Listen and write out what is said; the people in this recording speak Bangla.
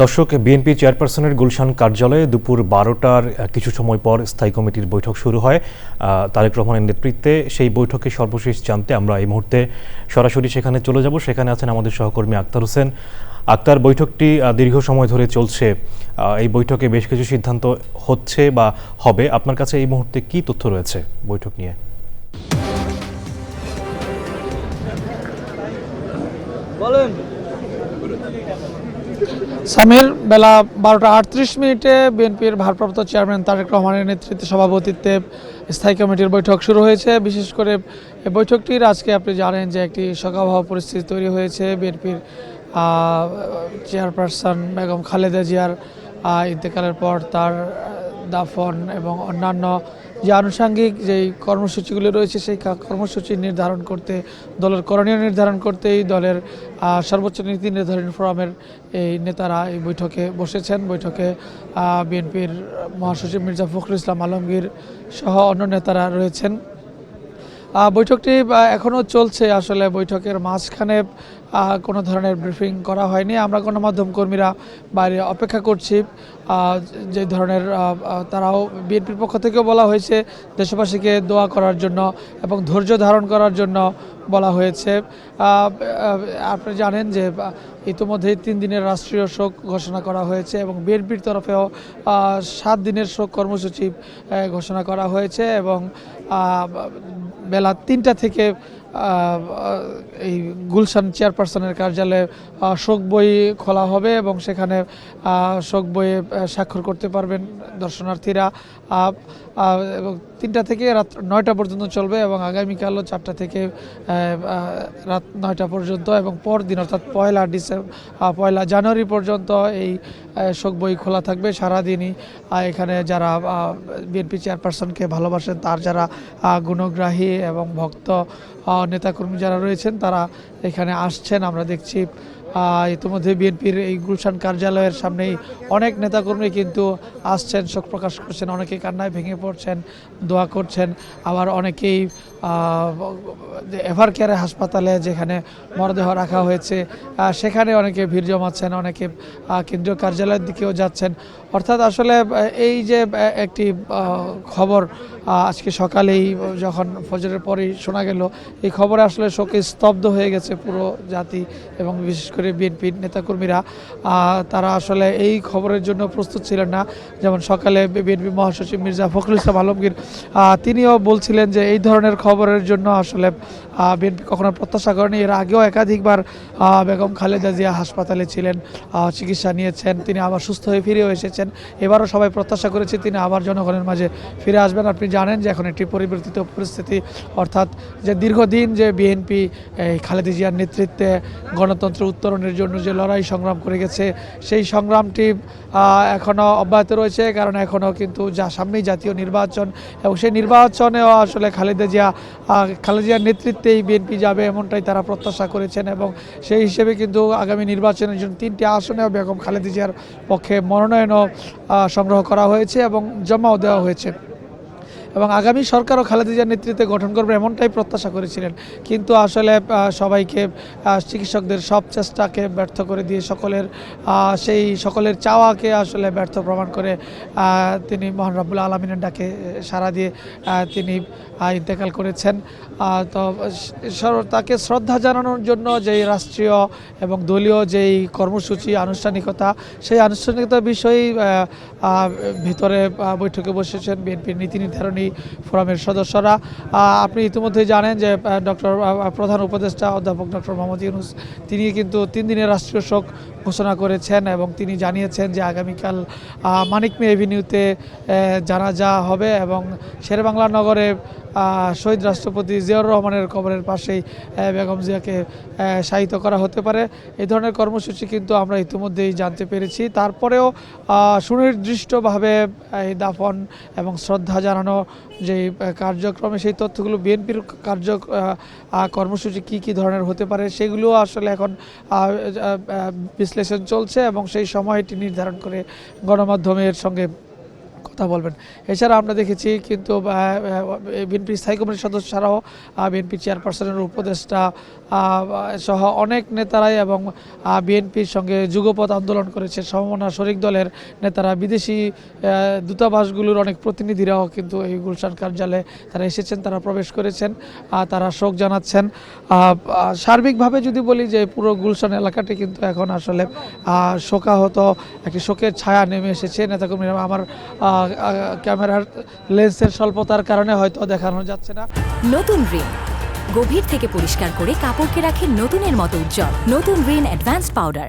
দর্শক, বিএনপি চেয়ারপারসনের গুলশান কার্যালয়ে দুপুর ১২টার কিছু সময় পর স্থায়ী কমিটির বৈঠক শুরু হয় তারেক রহমানের নেতৃত্বে। সেই বৈঠকে সর্বশেষ জানতে আমরা এই মুহূর্তে সরাসরি সেখানে চলে যাব। সেখানে আছেন আমাদের সহকর্মী আক্তার হোসেন। আক্তার, বৈঠকটি দীর্ঘ সময় ধরে চলছে, এই বৈঠকে বেশ কিছু সিদ্ধান্ত হচ্ছে বা হবে। আপনার কাছে এই মুহূর্তে কি তথ্য রয়েছে বৈঠক নিয়ে? বলেন সামির, বেলা ১২টা ৩৮ বিএনপির ভারপ্রাপ্ত চেয়ারম্যান তারেক রহমানের নেতৃত্বে সভাপতিত্বে স্থায়ী কমিটির বৈঠক শুরু হয়েছে। বিশেষ করে এই বৈঠকটির আজকে আপনি জানেন যে একটি শোকাবহ পরিস্থিতি তৈরি হয়েছে। বিএনপির চেয়ারপারসন বেগম খালেদা জিয়ার ইন্তেকালের পর তার দাফন এবং অন্যান্য যে আনুষঙ্গিক যেই কর্মসূচিগুলি রয়েছে সেই কর্মসূচি নির্ধারণ করতে, দলের করণীয় নির্ধারণ করতে এই দলের সর্বোচ্চ নীতি নির্ধারণ ফোরামের এই নেতারা এই বৈঠকে বসেছেন। বৈঠকে বিএনপির মহাসচিব মির্জা ফখরুল ইসলাম আলমগীর সহ অন্য নেতারা রয়েছেন। বৈঠকটি এখনও চলছে। আসলে বৈঠকের মাঝখানে কোনো ধরনের ব্রিফিং করা হয়নি। আমরা গণমাধ্যম কর্মীরা বাইরে অপেক্ষা করছি। যে ধরনের তারাও বিএনপির পক্ষ থেকেও বলা হয়েছে দেশবাসীকে দোয়া করার জন্য এবং ধৈর্য ধারণ করার জন্য বলা হয়েছে। আপনি জানেন যে ইতিমধ্যেই ৩ দিনের রাষ্ট্রীয় শোক ঘোষণা করা হয়েছে এবং বিএনপির তরফেও ৭ দিনের শোক কর্মসূচি ঘোষণা করা হয়েছে এবং বেলা ৩টা থেকে এই গুলশান চেয়ারপারসনের কার্যালয়ে শোক বই খোলা হবে এবং সেখানে শোক বইয়ে স্বাক্ষর করতে পারবেন দর্শনার্থীরা। এবং ৩টা থেকে রাত ৯টা পর্যন্ত চলবে এবং আগামীকালও 4টা থেকে রাত 9টা পর্যন্ত এবং পরদিন অর্থাৎ পয়লা জানুয়ারি পর্যন্ত এই শোক বই খোলা থাকবে সারাদিনই। এখানে যারা বিএনপি চেয়ারপারসনকে ভালোবাসেন, তার যারা গুণগ্রাহী এবং ভক্ত নেতাকর্মী যারা রয়েছেন তারা এখানে আসছেন। আমরা দেখছি ইতিমধ্যে বিএনপির এই গুলশান কার্যালয়ের সামনেই অনেক নেতাকর্মী কিন্তু আসছেন, শোক প্রকাশ করছেন, অনেকেই কান্নায় ভেঙে পড়ছেন, দোয়া করছেন। আবার অনেকেই এভার কেয়ার হাসপাতালে যেখানে মরদেহ রাখা হয়েছে সেখানে অনেকে ভিড় জমাচ্ছেন, অনেকে কেন্দ্রীয় কার্যালয়ের দিকেও যাচ্ছেন। অর্থাৎ আসলে এই যে একটি খবর আজকে সকালেই যখন ফজরের পরেই শোনা গেল, এই খবরে আসলে শোকে স্তব্ধ হয়ে গেছে পুরো জাতি এবং বিশেষ করে বিএনপির নেতাকর্মীরা। তারা আসলে এই খবরের জন্য প্রস্তুত ছিলেন না। যেমন সকালে বিএনপি মহাসচিব মির্জা ফখরুল ইসলাম আলমগীর তিনিও বলছিলেন যে এই ধরনের খবরের জন্য আসলে বিএনপি কখনো প্রত্যাশা করেনি। এর আগেও একাধিকবার বেগম খালেদা জিয়া হাসপাতালে ছিলেন, চিকিৎসা নিয়েছেন, তিনি আবার সুস্থ হয়ে ফিরেও এসেছেন। এবারও সবাই প্রত্যাশা করেছে তিনি আবার জনগণের মাঝে ফিরে আসবেন। আপনি জানেন যে এখন একটি পরিবর্তিত পরিস্থিতি, অর্থাৎ যে দীর্ঘদিন যে বিএনপি খালেদা জিয়ার নেতৃত্বে গণতন্ত্র উত্তরণের জন্য যে লড়াই সংগ্রাম করে গেছে সেই সংগ্রামটি এখনও অব্যাহত রয়েছে। কারণ এখনও কিন্তু সামনেই জাতীয় নির্বাচন এবং সেই নির্বাচনেও আসলে খালেদা জিয়ার নেতৃত্বেই বিএনপি যাবে এমনটাই তারা প্রত্যাশা করেছেন এবং সেই হিসেবে কিন্তু আগামী নির্বাচনের জন্য 3টি আসনেও বেগম খালেদা জিয়ার পক্ষে মনোনয়নও সংগ্রহ করা হয়েছে এবং জমাও দেওয়া হয়েছে এবং আগামী সরকারও খালেদা জিয়ার নেতৃত্বে গঠন করবে এমনটাই প্রত্যাশা করেছিলেন। কিন্তু আসলে সবাইকে চিকিৎসকদের সব চেষ্টাকে ব্যর্থ করে দিয়ে সকলের চাওয়াকে আসলে ব্যর্থ প্রমাণ করে তিনি মহান রব্বুল আলামিনের ডাকে সাড়া দিয়ে তিনি ইন্তেকাল করেছেন। তো তাকে শ্রদ্ধা জানানোর জন্য যেই রাষ্ট্রীয় এবং দলীয় যেই কর্মসূচি আনুষ্ঠানিকতা, সেই আনুষ্ঠানিকতার বিষয়েই ভিতরে বৈঠকে বসেছেন বিএনপির নীতি নির্ধারণী ফোরামের সদস্যরা। আপনি ইতিমধ্যে জানেন যে প্রধান উপদেষ্টা অধ্যাপক ডক্টর মোহাম্মদ ইউনূস তিনি কিন্তু 3 দিনের রাষ্ট্রীয় শোক ঘোষণা করেছেন এবং তিনি জানিয়েছেন যে আগামীকাল মানিক মে এভিনিউতে জানাজা হবে এবং শেরেবাংলা নগরে শহীদ রাষ্ট্রপতি জিয়াউর রহমানের কবরের পাশেই বেগম জিয়াকে শায়িত করা হতে পারে। এই ধরনের কর্মসূচি কিন্তু আমরা ইতিমধ্যেই জানতে পেরেছি। তারপরেও সুনির্দিষ্টভাবে এই দাফন এবং শ্রদ্ধা জানানো যে কার্যক্রমে সেই তথ্যগুলো বিএনপির কর্মসূচি কী ধরনের হতে পারে সেগুলো আসলে এখন বিশ্লেষণ চলছে এবং সেই সময়টি নির্ধারণ করে গণমাধ্যমের সঙ্গে কথা বলবেন। এছাড়া আমরা দেখেছি কিন্তু বিএনপি স্থায়ী কমিটির সদস্য ছাড়াও বিএনপি চেয়ারপারসনের উপদেষ্টা সহ অনেক নেতারাই এবং বিএনপির সঙ্গে যুগপৎ আন্দোলন করেছে সমমনা শরিক দলের নেতারা, বিদেশি দূতাবাসগুলোর অনেক প্রতিনিধিরাও কিন্তু এই গুলশান কার্যালয়ে তারা এসেছেন, তারা প্রবেশ করেছেন, তারা শোক জানাচ্ছেন। সার্বিকভাবে যদি বলি যে পুরো গুলশান এলাকাটি কিন্তু এখন আসলে শোকাহত, একটি শোকের ছায়া নেমে এসেছে। নেতাকর্মীরা আমার ক্যামেরার লেন্সের স্বল্পতার কারণে হয়তো দেখানো যাচ্ছে না। নতুন রিন গভীর থেকে পরিষ্কার করে কাপড়কে রাখে নতুনের মতো উজ্জ্বল। নতুন রিন অ্যাডভান্স পাউডার।